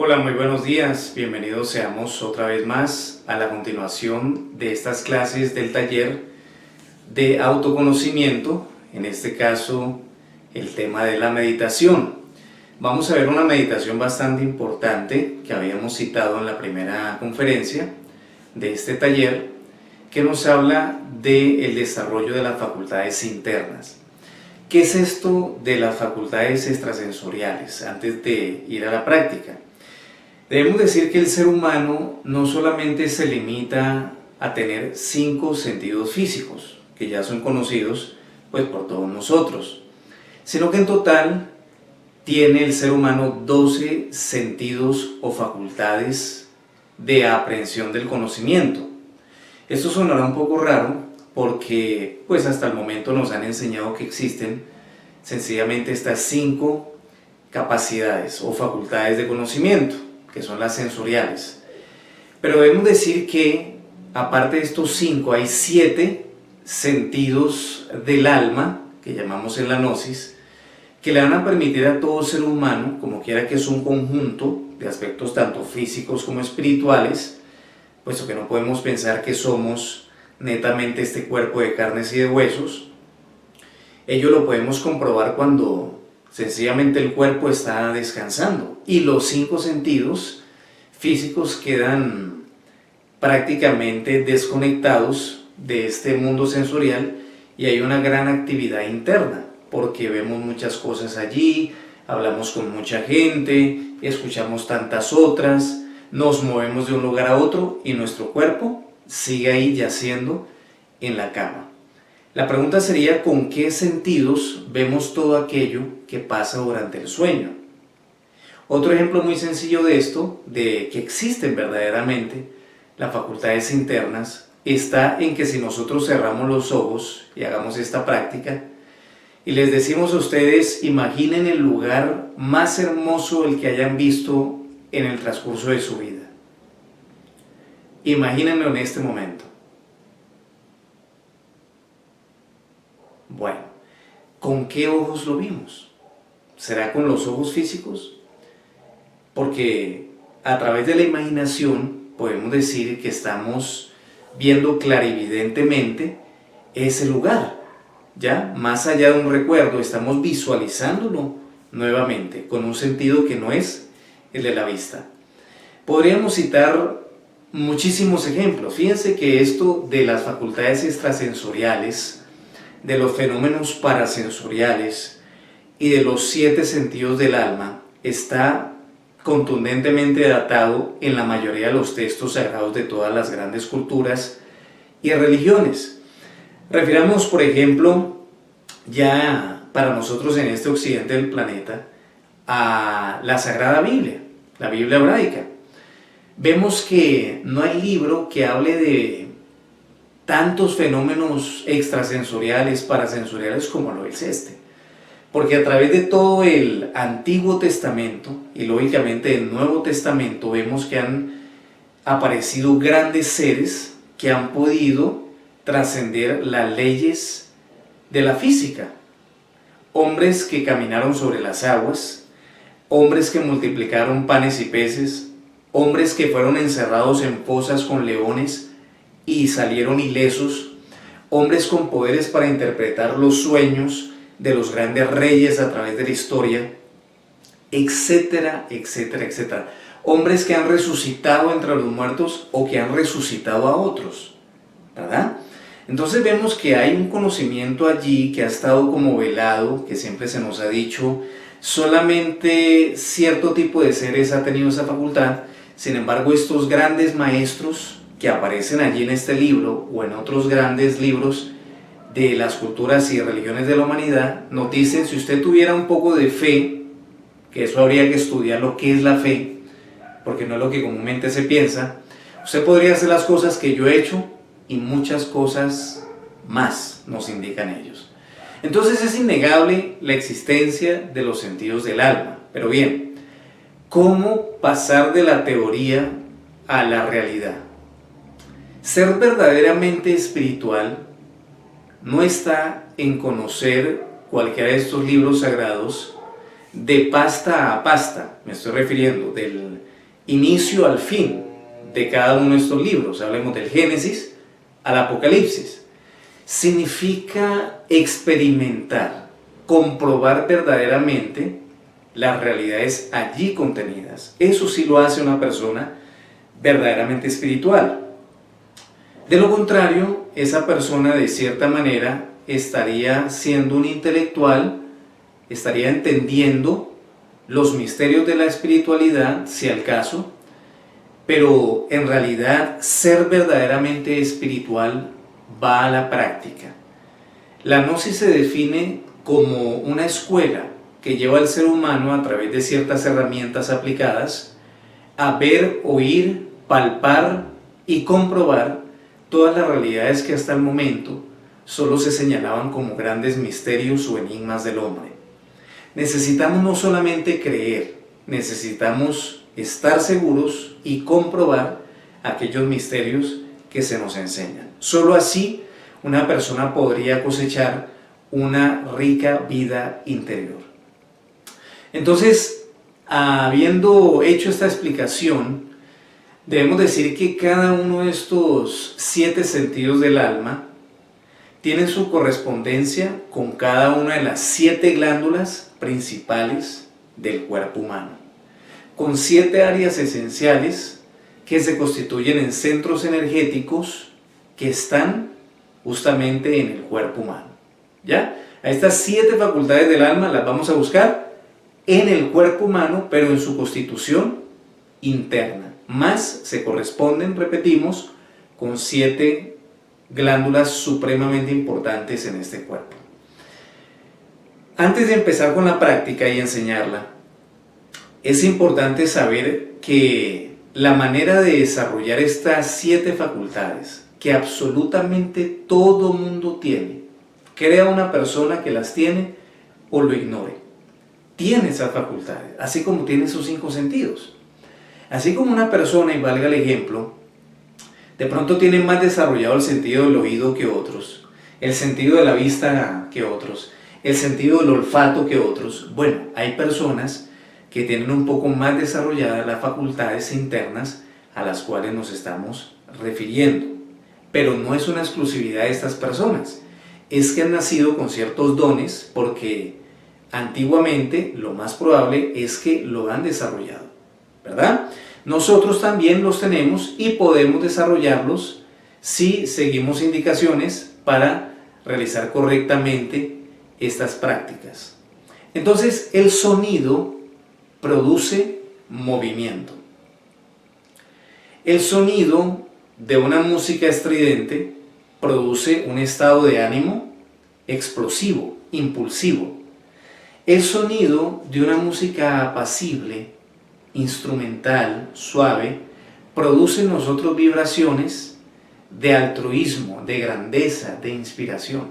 Hola, muy buenos días. Bienvenidos seamos otra vez más a la continuación de estas clases del taller de autoconocimiento, en este caso el tema de la meditación. Vamos a ver una meditación bastante importante que habíamos citado en la primera conferencia de este taller, que nos habla del desarrollo de las facultades internas. ¿Qué es esto de las facultades extrasensoriales? Antes de ir a la práctica, debemos decir que el ser humano no solamente se limita a tener 5 sentidos físicos, que ya son conocidos pues por todos nosotros, sino que en total tiene el ser humano 12 sentidos o facultades de aprehensión del conocimiento. Esto sonará un poco raro porque pues hasta el momento nos han enseñado que existen sencillamente estas 5 capacidades o facultades de conocimiento, que son las sensoriales. Pero debemos decir que aparte de estos 5 hay 7 sentidos del alma, que llamamos en la gnosis, que le van a permitir a todo ser humano, como quiera que es un conjunto de aspectos tanto físicos como espirituales, puesto que no podemos pensar que somos netamente este cuerpo de carnes y de huesos. Ello lo podemos comprobar cuando sencillamente el cuerpo está descansando y los 5 sentidos físicos quedan prácticamente desconectados de este mundo sensorial y hay una gran actividad interna porque vemos muchas cosas allí, hablamos con mucha gente, escuchamos tantas otras, nos movemos de un lugar a otro y nuestro cuerpo sigue ahí yaciendo en la cama. La pregunta sería, ¿con qué sentidos vemos todo aquello que pasa durante el sueño? Otro ejemplo muy sencillo de esto, de que existen verdaderamente las facultades internas, está en que si nosotros cerramos los ojos y hagamos esta práctica, y les decimos a ustedes, imaginen el lugar más hermoso el que hayan visto en el transcurso de su vida. Imagínenlo en este momento. Bueno, ¿con qué ojos lo vimos? ¿Será con los ojos físicos? Porque a través de la imaginación podemos decir que estamos viendo clarividentemente ese lugar, ¿ya? Más allá de un recuerdo, estamos visualizándolo nuevamente, con un sentido que no es el de la vista. Podríamos citar muchísimos ejemplos. Fíjense que esto de las facultades extrasensoriales, de los fenómenos parasensoriales y de los 7 sentidos del alma está contundentemente datado en la mayoría de los textos sagrados de todas las grandes culturas y religiones. Refiramos, por ejemplo, ya para nosotros en este occidente del planeta, a la Sagrada Biblia, la Biblia hebraica. Vemos que no hay libro que hable de tantos fenómenos extrasensoriales, parasensoriales como lo es este. Porque a través de todo el Antiguo Testamento y lógicamente el Nuevo Testamento vemos que han aparecido grandes seres que han podido trascender las leyes de la física. Hombres que caminaron sobre las aguas, hombres que multiplicaron panes y peces, hombres que fueron encerrados en fosas con leones y salieron ilesos, hombres con poderes para interpretar los sueños de los grandes reyes a través de la historia, etcétera, etcétera, etcétera. Hombres que han resucitado entre los muertos o que han resucitado a otros, ¿verdad? Entonces vemos que hay un conocimiento allí que ha estado como velado, que siempre se nos ha dicho, solamente cierto tipo de seres ha tenido esa facultad. Sin embargo, estos grandes maestros que aparecen allí en este libro o en otros grandes libros de las culturas y religiones de la humanidad nos dicen, si usted tuviera un poco de fe, que eso habría que estudiar lo que es la fe, porque no es lo que comúnmente se piensa, usted podría hacer las cosas que yo he hecho y muchas cosas más, nos indican ellos. Entonces es innegable la existencia de los sentidos del alma. Pero bien, ¿cómo pasar de la teoría a la realidad? Ser verdaderamente espiritual no está en conocer cualquiera de estos libros sagrados de pasta a pasta, me estoy refiriendo del inicio al fin de cada uno de estos libros, hablemos del Génesis al Apocalipsis, significa experimentar, comprobar verdaderamente las realidades allí contenidas. Eso sí lo hace una persona verdaderamente espiritual. De lo contrario, esa persona de cierta manera estaría siendo un intelectual, estaría entendiendo los misterios de la espiritualidad, si al caso, pero en realidad ser verdaderamente espiritual va a la práctica. La gnosis se define como una escuela que lleva al ser humano a través de ciertas herramientas aplicadas a ver, oír, palpar y comprobar todas las realidades que hasta el momento solo se señalaban como grandes misterios o enigmas del hombre. Necesitamos no solamente creer, necesitamos estar seguros y comprobar aquellos misterios que se nos enseñan. Solo así una persona podría cosechar una rica vida interior. Entonces, habiendo hecho esta explicación, debemos decir que cada uno de estos 7 sentidos del alma tienen su correspondencia con cada una de las 7 glándulas principales del cuerpo humano, con 7 áreas esenciales que se constituyen en centros energéticos que están justamente en el cuerpo humano. ¿Ya? A estas 7 facultades del alma las vamos a buscar en el cuerpo humano, pero en su constitución interna. Más se corresponden, repetimos, con 7 glándulas supremamente importantes en este cuerpo. Antes de empezar con la práctica y enseñarla, es importante saber que la manera de desarrollar estas 7 facultades, que absolutamente todo mundo tiene, crea una persona que las tiene o lo ignore, tiene esas facultades, así como tiene sus 5 sentidos. Así como una persona, y valga el ejemplo, de pronto tiene más desarrollado el sentido del oído que otros, el sentido de la vista que otros, el sentido del olfato que otros. Bueno, hay personas que tienen un poco más desarrolladas las facultades internas a las cuales nos estamos refiriendo. Pero no es una exclusividad de estas personas, es que han nacido con ciertos dones porque antiguamente lo más probable es que lo han desarrollado, ¿verdad? Nosotros también los tenemos y podemos desarrollarlos si seguimos indicaciones para realizar correctamente estas prácticas. Entonces, el sonido produce movimiento. El sonido de una música estridente produce un estado de ánimo explosivo, impulsivo. El sonido de una música apacible, instrumental, suave, produce en nosotros vibraciones de altruismo, de grandeza, de inspiración,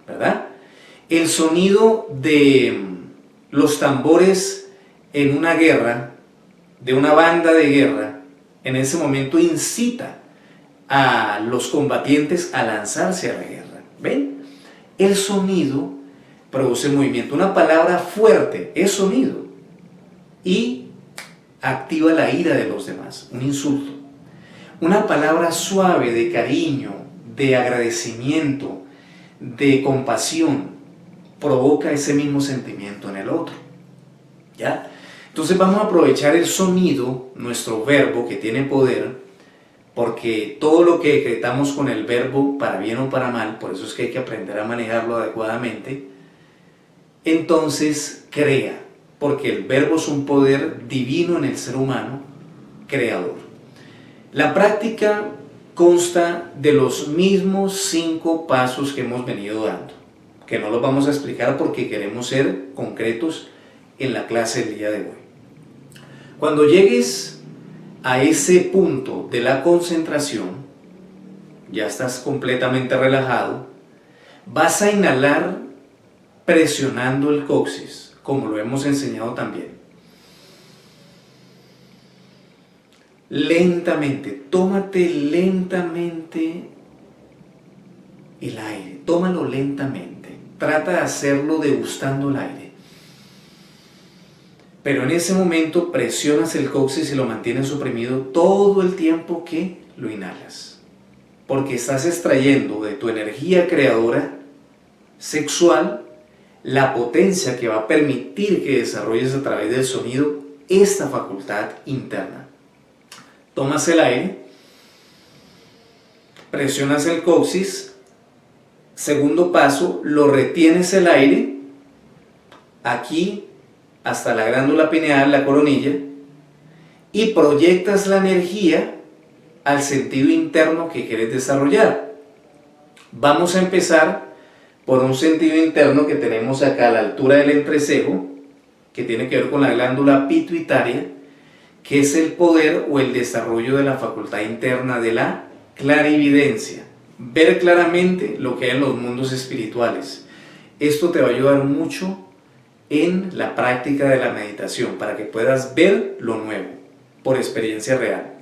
¿verdad? El sonido de los tambores en una guerra, de una banda de guerra, en ese momento incita a los combatientes a lanzarse a la guerra. ¿Ven? El sonido produce movimiento. Una palabra fuerte es sonido y activa la ira de los demás, un insulto. Una palabra suave de cariño, de agradecimiento, de compasión, provoca ese mismo sentimiento en el otro. ¿Ya? Entonces vamos a aprovechar el sonido, nuestro verbo que tiene poder, porque todo lo que decretamos con el verbo, para bien o para mal, por eso es que hay que aprender a manejarlo adecuadamente, entonces crea, porque el verbo es un poder divino en el ser humano, creador. La práctica consta de los mismos 5 pasos que hemos venido dando, que no los vamos a explicar porque queremos ser concretos en la clase del día de hoy. Cuando llegues a ese punto de la concentración, ya estás completamente relajado, vas a inhalar presionando el coxis, como lo hemos enseñado también. Lentamente, tómate lentamente el aire, tómalo lentamente, trata de hacerlo degustando el aire. Pero en ese momento presionas el coxis y lo mantienes suprimido todo el tiempo que lo inhalas. Porque estás extrayendo de tu energía creadora sexual la potencia que va a permitir que desarrolles a través del sonido esta facultad interna. Tomas el aire, presionas el coxis, segundo paso, lo retienes el aire, aquí hasta la glándula pineal, la coronilla, y proyectas la energía al sentido interno que quieres desarrollar. Vamos a empezar por un sentido interno que tenemos acá a la altura del entrecejo, que tiene que ver con la glándula pituitaria, que es el poder o el desarrollo de la facultad interna de la clarividencia, ver claramente lo que hay en los mundos espirituales. Esto te va a ayudar mucho en la práctica de la meditación, para que puedas ver lo nuevo, por experiencia real.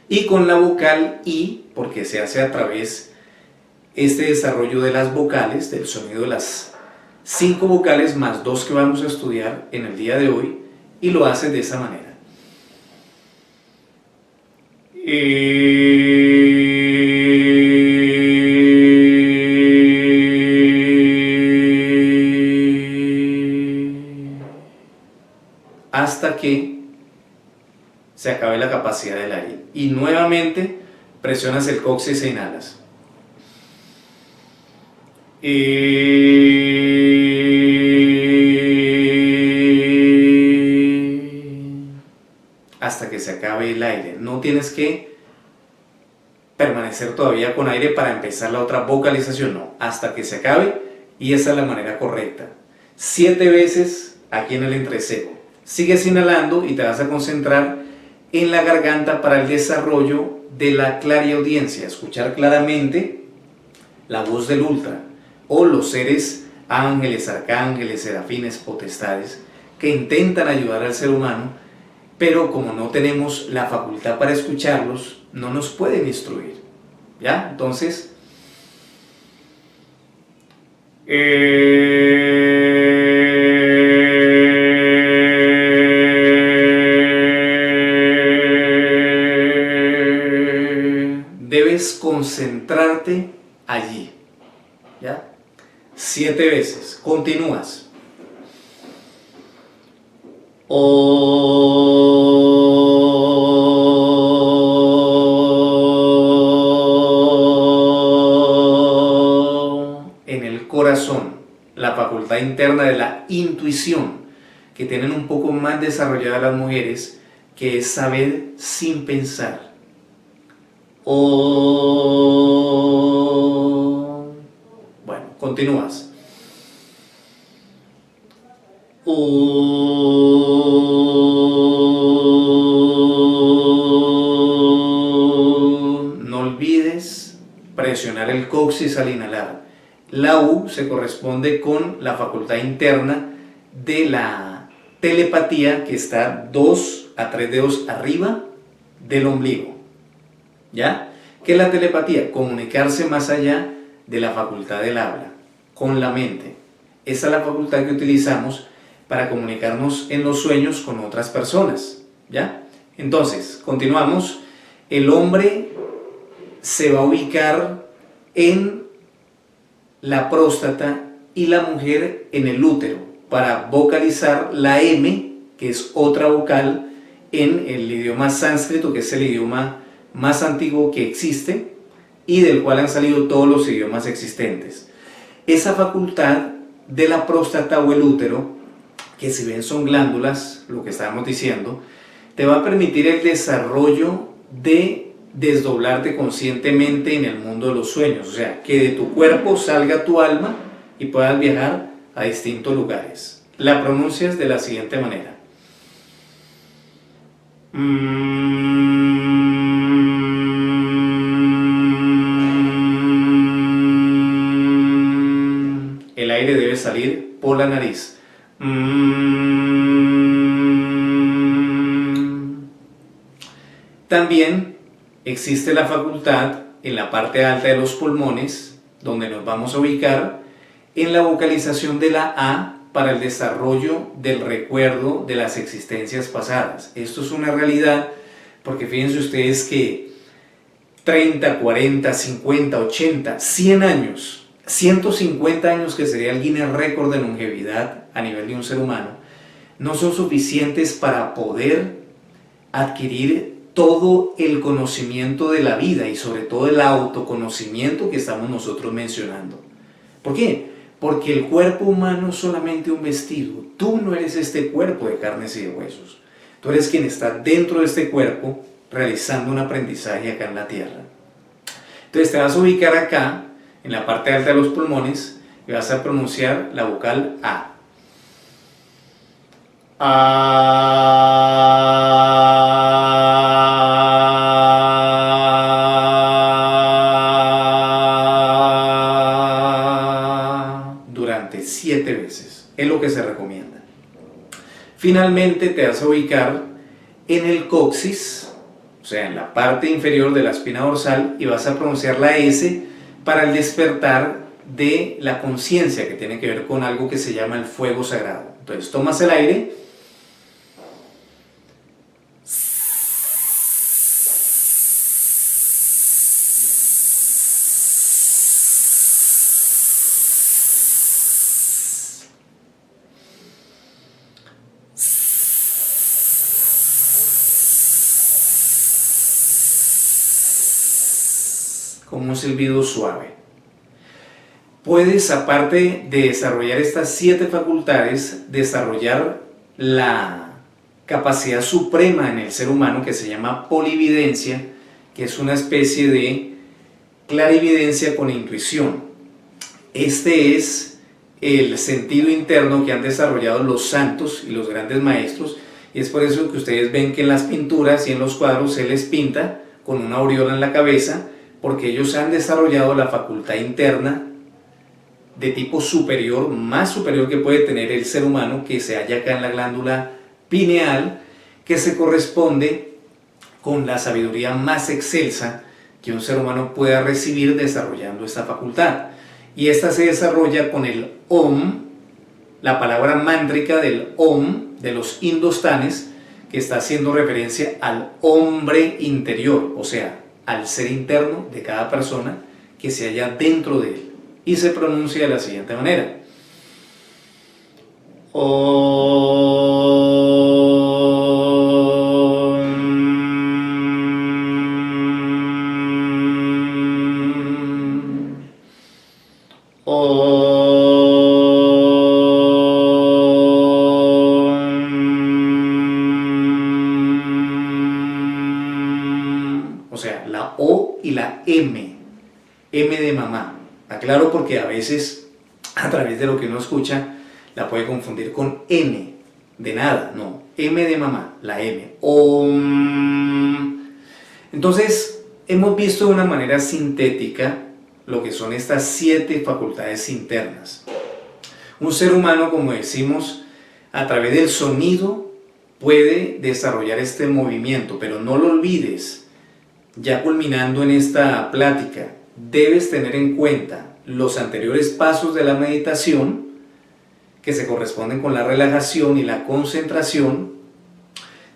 Y con la vocal I, porque se hace a través este desarrollo de las vocales, del sonido de las 5 vocales más 2 que vamos a estudiar en el día de hoy, y lo haces de esa manera. Hasta que se acabe la capacidad del aire. Y nuevamente presionas el coxis e inhalas. Hasta que se acabe el aire. No tienes que permanecer todavía con aire para empezar la otra vocalización, no. Hasta que se acabe, y esa es la manera correcta. 7 veces aquí en el entrecejo. Sigues inhalando y te vas a concentrar en la garganta para el desarrollo de la clariaudiencia, escuchar claramente la voz del ultra o los seres ángeles, arcángeles, serafines, potestades que intentan ayudar al ser humano, pero como no tenemos la facultad para escucharlos, no nos pueden instruir. ¿Ya? Entonces, debes concentrarte allí. ¿Ya? 7 veces. Continúas. En el corazón, la facultad interna de la intuición, que tienen un poco más desarrollada las mujeres, que es saber sin pensar. Bueno, continúas. No olvides presionar el coxis al inhalar. La U se corresponde con la facultad interna de la telepatía, que está 2 a 3 dedos arriba del ombligo. ¿Ya? ¿Qué es la telepatía? Comunicarse más allá de la facultad del habla, con la mente. Esa es la facultad que utilizamos para comunicarnos en los sueños con otras personas. ¿Ya? Entonces, continuamos. El hombre se va a ubicar en la próstata y la mujer en el útero, para vocalizar la M, que es otra vocal en el idioma sánscrito, que es el idioma más antiguo que existe y del cual han salido todos los idiomas existentes. Esa facultad de la próstata o el útero, que si bien son glándulas, lo que estábamos diciendo, te va a permitir el desarrollo de desdoblarte conscientemente en el mundo de los sueños, o sea, que de tu cuerpo salga tu alma y puedas viajar a distintos lugares. La pronuncias de la siguiente manera. El aire debe salir por la nariz. También existe la facultad en la parte alta de los pulmones, donde nos vamos a ubicar en la vocalización de la A para el desarrollo del recuerdo de las existencias pasadas. Esto es una realidad porque fíjense ustedes que 30, 40, 50, 80, 100 años, 150 años, que sería el Guinness récord de longevidad a nivel de un ser humano, no son suficientes para poder adquirir todo el conocimiento de la vida y sobre todo el autoconocimiento que estamos nosotros mencionando. ¿Por qué? Porque el cuerpo humano es solamente un vestido. Tú no eres este cuerpo de carnes y de huesos. Tú eres quien está dentro de este cuerpo realizando un aprendizaje acá en la tierra. Entonces te vas a ubicar acá, en la parte alta de los pulmones, y vas a pronunciar la vocal A. Durante 7 veces. Es lo que se recomienda. Finalmente te vas a ubicar en el coxis, o sea, en la parte inferior de la espina dorsal, y vas a pronunciar la S para el despertar de la conciencia, que tiene que ver con algo que se llama el fuego sagrado. Entonces tomas el aire, como un silbido suave. Puedes, aparte de desarrollar estas 7 facultades, desarrollar la capacidad suprema en el ser humano que se llama polividencia, que es una especie de clarividencia con intuición. Este es el sentido interno que han desarrollado los santos y los grandes maestros, y es por eso que ustedes ven que en las pinturas y en los cuadros se les pinta con una aureola en la cabeza, porque ellos han desarrollado la facultad interna de tipo superior, más superior que puede tener el ser humano, que se halla acá en la glándula pineal, que se corresponde con la sabiduría más excelsa que un ser humano pueda recibir desarrollando esta facultad. Y esta se desarrolla con el Om, la palabra mántrica del Om, de los indostanes, que está haciendo referencia al hombre interior, o sea, al ser interno de cada persona que se halla dentro de él. Y se pronuncia de la siguiente manera. O sea, la O y la M. M de mamá. Aclaro porque a veces, a través de lo que uno escucha, la puede confundir con N, de nada, no, M de mamá, la M. Om. Entonces, hemos visto de una manera sintética lo que son estas 7 facultades internas. Un ser humano, como decimos, a través del sonido puede desarrollar este movimiento, pero no lo olvides. Ya culminando en esta plática, debes tener en cuenta los anteriores pasos de la meditación, que se corresponden con la relajación y la concentración.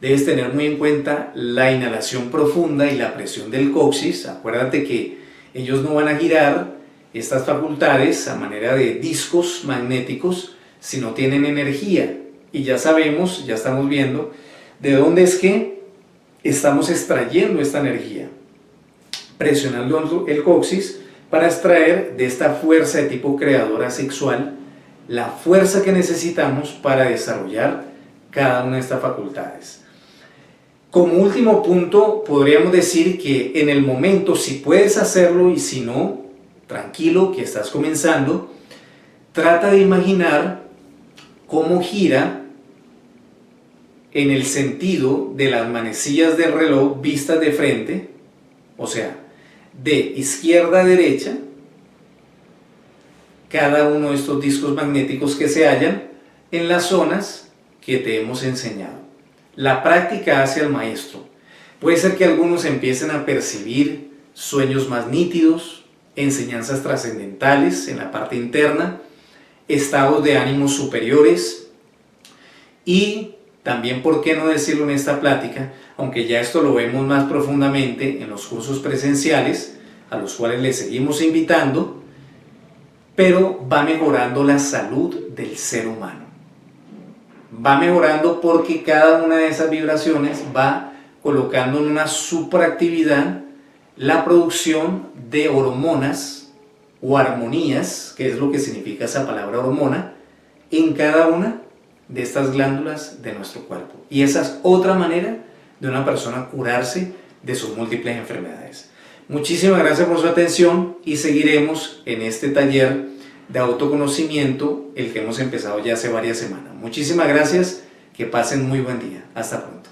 Debes tener muy en cuenta la inhalación profunda y la presión del coxis. Acuérdate que ellos no van a girar estas facultades a manera de discos magnéticos si no tienen energía. Y ya sabemos, ya estamos viendo de dónde es que estamos extrayendo esta energía, presionando el coxis para extraer de esta fuerza de tipo creadora sexual la fuerza que necesitamos para desarrollar cada una de estas facultades. Como último punto, podríamos decir que en el momento, si puedes hacerlo y si no, tranquilo que estás comenzando, trata de imaginar cómo gira en el sentido de las manecillas del reloj vistas de frente, o sea, de izquierda a derecha, cada uno de estos discos magnéticos que se hallan en las zonas que te hemos enseñado. La práctica hace al maestro. Puede ser que algunos empiecen a percibir sueños más nítidos, enseñanzas trascendentales en la parte interna, estados de ánimo superiores y también, ¿por qué no decirlo en esta plática? Aunque ya esto lo vemos más profundamente en los cursos presenciales, a los cuales les seguimos invitando, pero va mejorando la salud del ser humano. Va mejorando porque cada una de esas vibraciones va colocando en una supraactividad la producción de hormonas o armonías, que es lo que significa esa palabra hormona, en cada una de estas glándulas de nuestro cuerpo. Y esa es otra manera de una persona curarse de sus múltiples enfermedades. Muchísimas gracias por su atención y seguiremos en este taller de autoconocimiento, el que hemos empezado ya hace varias semanas. Muchísimas gracias, que pasen muy buen día. Hasta pronto.